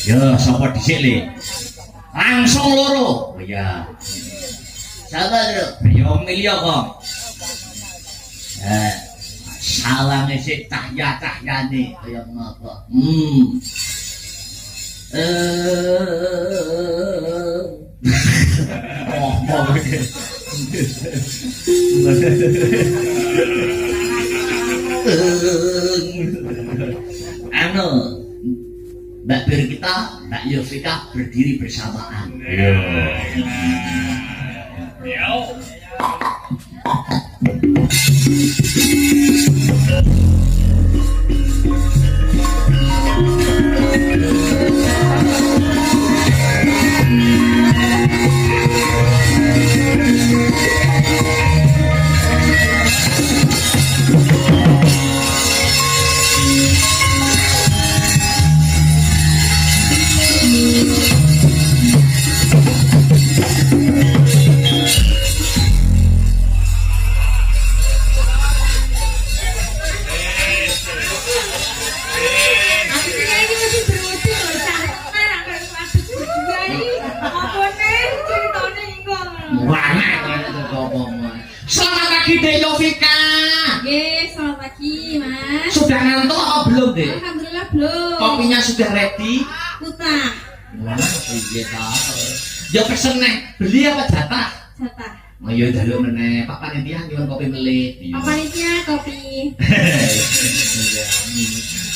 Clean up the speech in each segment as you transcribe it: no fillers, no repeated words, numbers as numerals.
Ya, sapa dhisik le? Langsung loro. Oh iya. Sapa lho? Ya milih apa? Salange sik cahya-cahyane kaya ngopo. Oh, mau anu Mbak Bir kita, Mbak Yovika berdiri bersamaan. Selamat pagi Dek Yovika. Selamat pagi Mas. Sudah ngantuk atau belum Dek? Alhamdulillah belum. Kopinya sudah ready? Sudah. Wah, iya tahu. Ya pesen nih, beli apa jatah? Jatah. Oh iya jaluk meneh. Pak Panitia nyuwun kopi melih. Pak Panitia kopi.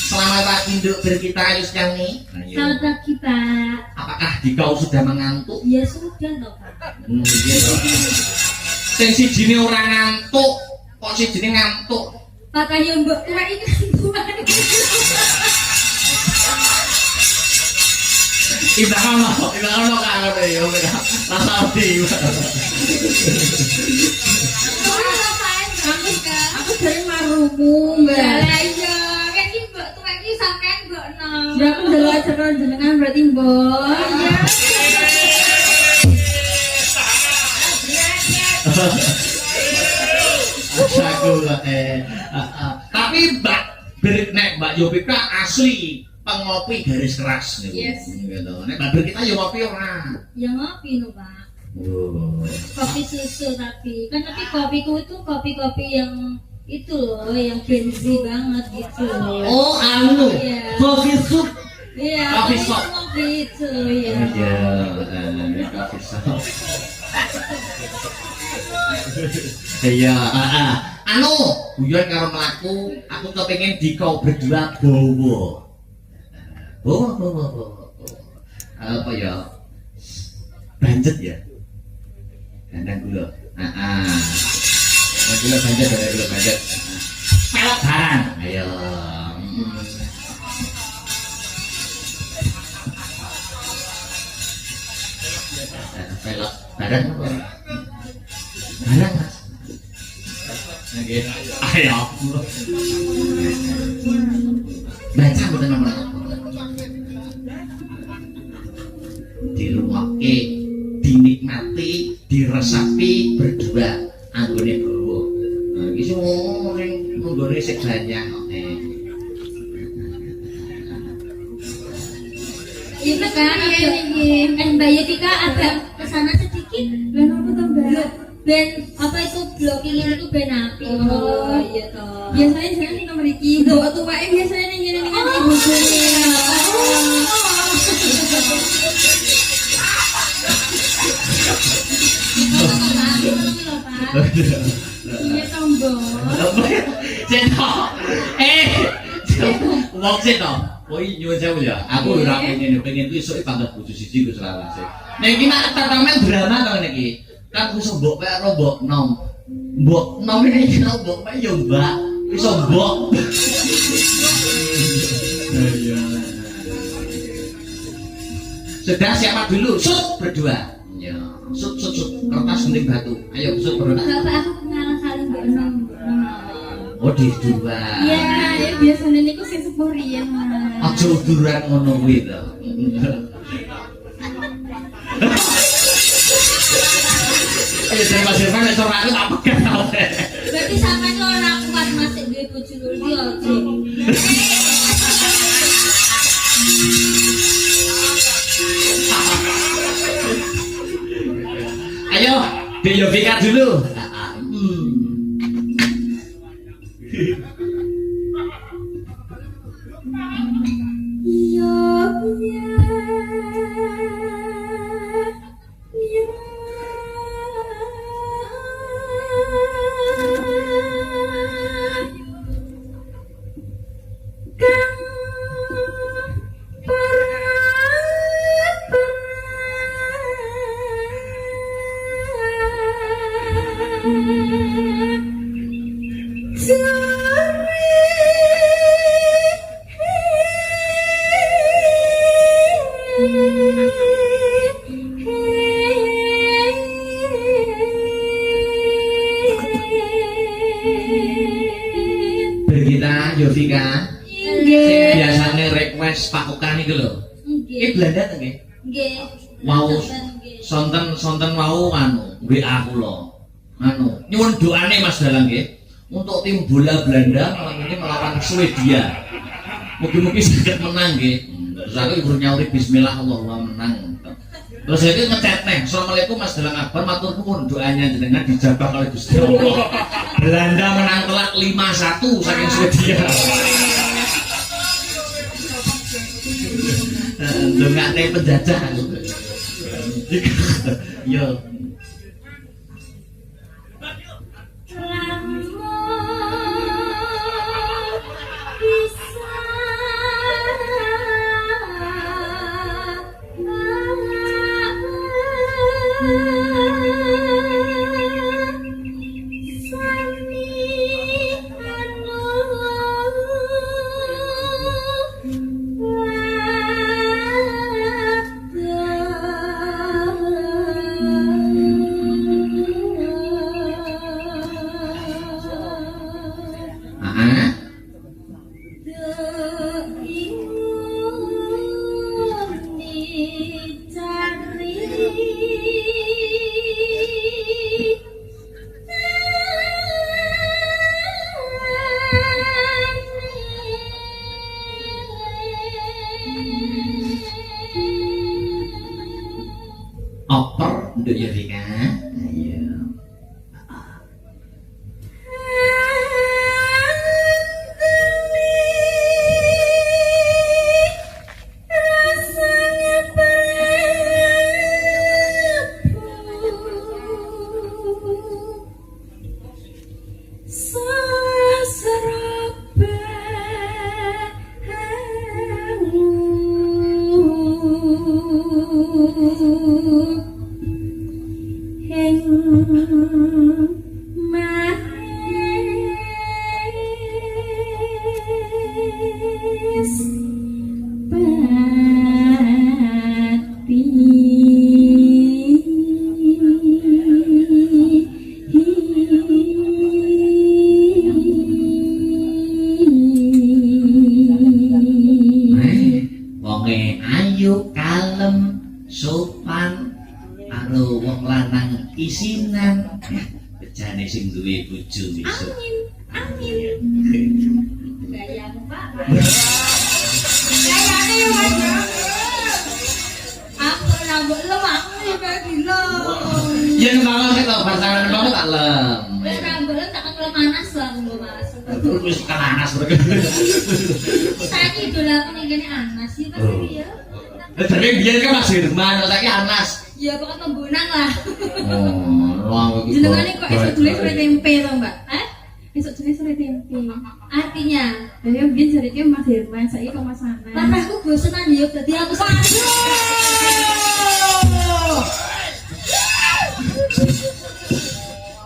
Selamat pagi Nduk Berkita Yustiani. Selamat pagi Pak. Apakah dikau sudah mengantuk? Ya sudah loh Pak. Iya toh. Sing sijine ora ngantuk, kok sijine ngantuk. Pak kayu mbok tua iki tua. Imbang ono karo yo rasa ati. Aku dari marumu, Mbak. Lah iya, kan iki mbok tua iki sampean mbok enom. Ya aku ndelok acara jenengan berarti mbok. Iya. Aku tapi Mbak Yovika asli pengopi garis keras nih. Yes. Gitu. Nek Mbak Berkita yo ngopi ora? Ya ngopi lho, Pak. Oh. Kopi susu tapi kopiku itu kopi-kopi yang itu loh, yang Genzi banget gitu loh. Oh, anu. Iya. Kopi sup. Iya, Kopi shop. Kopi itu ya. Iya, kopi shop. Iya, anu, guyon karo mlaku, aku kepengin dikau berdua bowo. Bowo. Apa ya? Banjet ya? Gandang gula. Gula banjet. Pelok barang. Ayo. Pelok barang apa? Barang Mas. Nggih. Ayo. Baca mboten nomor. Dirungokke, dinikmati, diresapi berdua anggone bowo. Nah, iki sing ning nggone sik banyak kok. Itu kan ini Mbak Yovika ada pesanan sedikit. Ben apa tuh Mbak? Ben apa itu blocking itu ben api. Oh iya toh. Biasanya saya nih nomor iki. Mbok tuwake biasanya ning ngene ning ibu Iya tombol. Wong sik to. Oh iya nyuwun sewu ya. Aku ora pengen ku esuk pangkat bojo siji ku selawase. Nek iki nek tatamen drama to niki. Kan iso mbok pek karo mbok nom. Mbok nom iki karo mbok pek yo Mbak. Iso mbok. Iya. Sudah siapa dulu? Sut berdua. Ya. Sut. Kertas gunting batu. Ayo sut berdua. Bapak aku kenal kali mbok nom. Oh di dua. Iya, ya biasanya niku sing sepuh riyen. Aja uduran ngono kuwi to. Ayo terima nek ora aku tak pegat tau. Berarti sampean kok ora kuat masih duwe bojo loro iki aja. Oke, Yovika dulu. Bergita, Yovika, biasanya request Pak Ukan iki lho. Iki Belanda ta nggih? Nggih. Mau sonten mau WA kula. Nyuwun doane Mas Dalang nggih untuk tim bola Belanda malam ini melawan Swedia. Mugi-mugi saged menang nggih. Terus aku ibu nyauri bismillah Allahumma menang. Terus itu ngechat nih, assalamualaikum Mas Dalang Akbar, matur nuwun doanya jenengan dijabah oleh Gusti Allah. Belanda menang telak 5-1 saking Swedia. Dongane penjajah. Yo. Oper untuk Yovika. Ayo. Ayu kalem sopan karo wong lanang isinan bejane sing duwe bojo besok. Amin. Gaya Pak. Gayane yo Mas. Aku nambah lemak iki gila. Yen malah sik kok pasangan kamu tak lem. Wis nambah tak kelemanas lah lho Mas. Wis kelanas rek. Saiki dolan ning kene anas iki pasti ya. Tapi biar kan Mas Firman, saiki Anas. Ya pokoknya pembunang lah. Oh, jenengane kok esuk tulis sore tempe to, Mbak? Esuk tulis sore tempe. Artinya, ya biyen jareke Mas Firman, saiki kok Mas Anas. Papahku bosenan ya dadi aku sadu.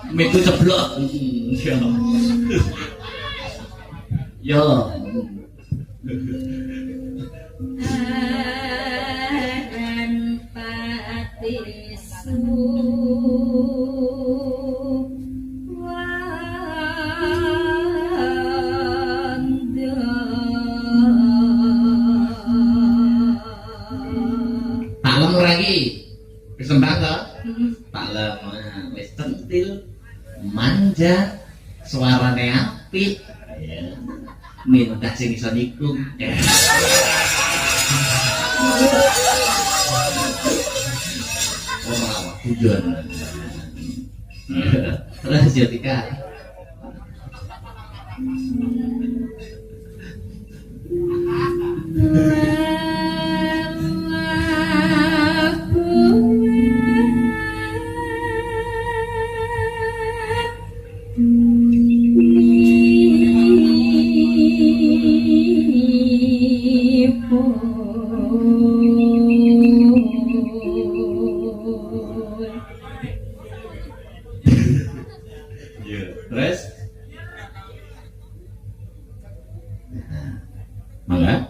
Metu ceblok. Yo. Dan patisu wanda Palem lagi kesembang to? Palem wis centil manja suarane apik ya. Minta sing iso nikung. Oh, malah hujan. Terus ya Tika. Terus mangga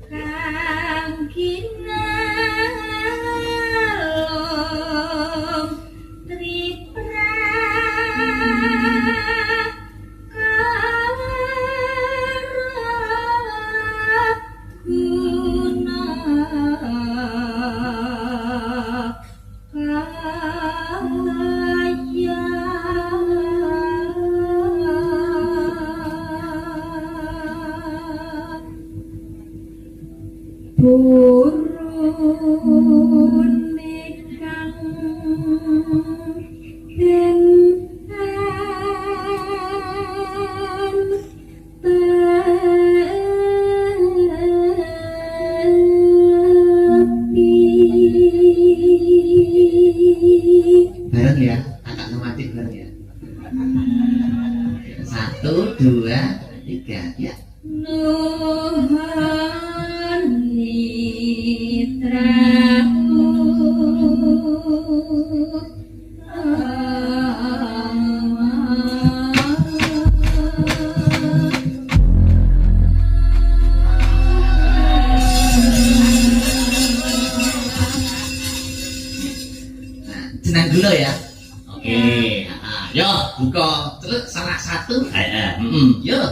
Kang kinalong tripra Purun mekang den bareng ya, kakak sama adik bareng ya. 1, 2, 3 ya. Nuhun nitraku Jenang gula ya. Oke, yo buka terus salah satu. Yo.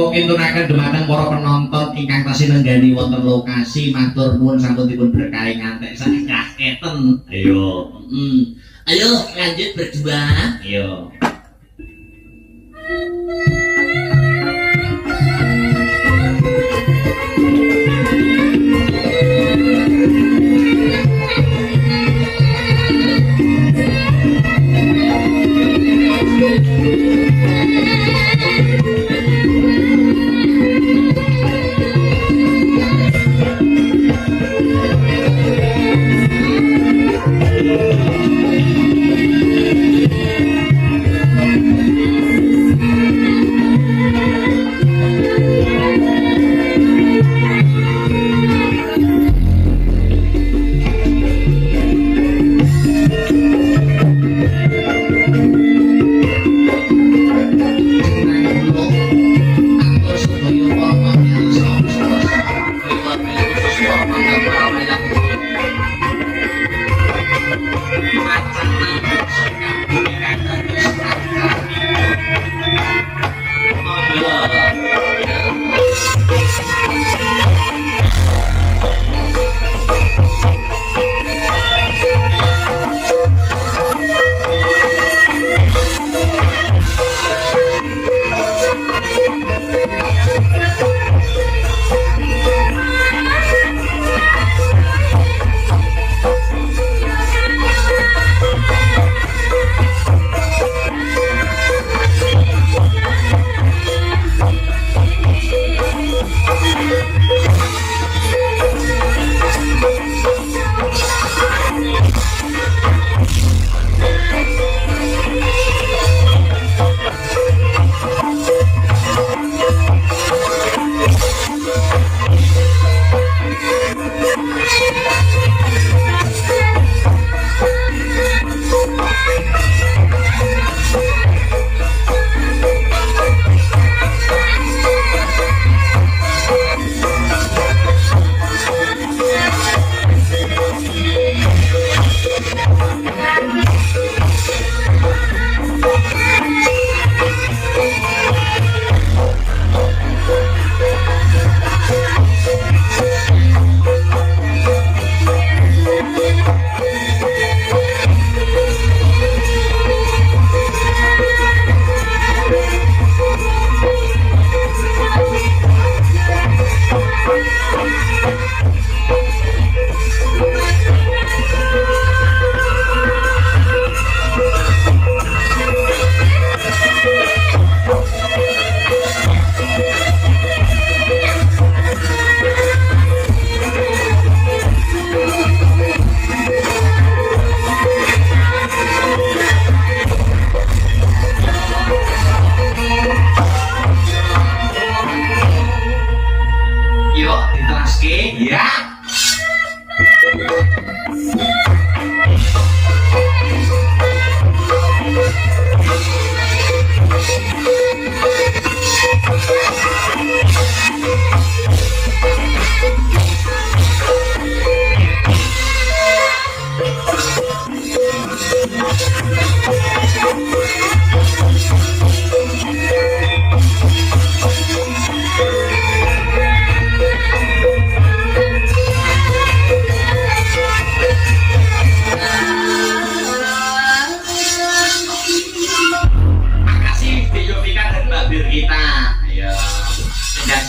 Kintunaken dumateng para penonton ingkang tasih nenggani wonten lokasi, matur nuwun sampun dipun berkahi ngantek saketen. Ayo. Ayo lanjut berdua. Ayo.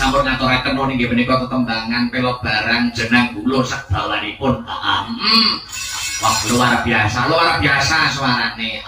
sampun ngaturaken nggih menika tetembangan pelok barang jenang kula sak dawanipun. Wah luar biasa suarane.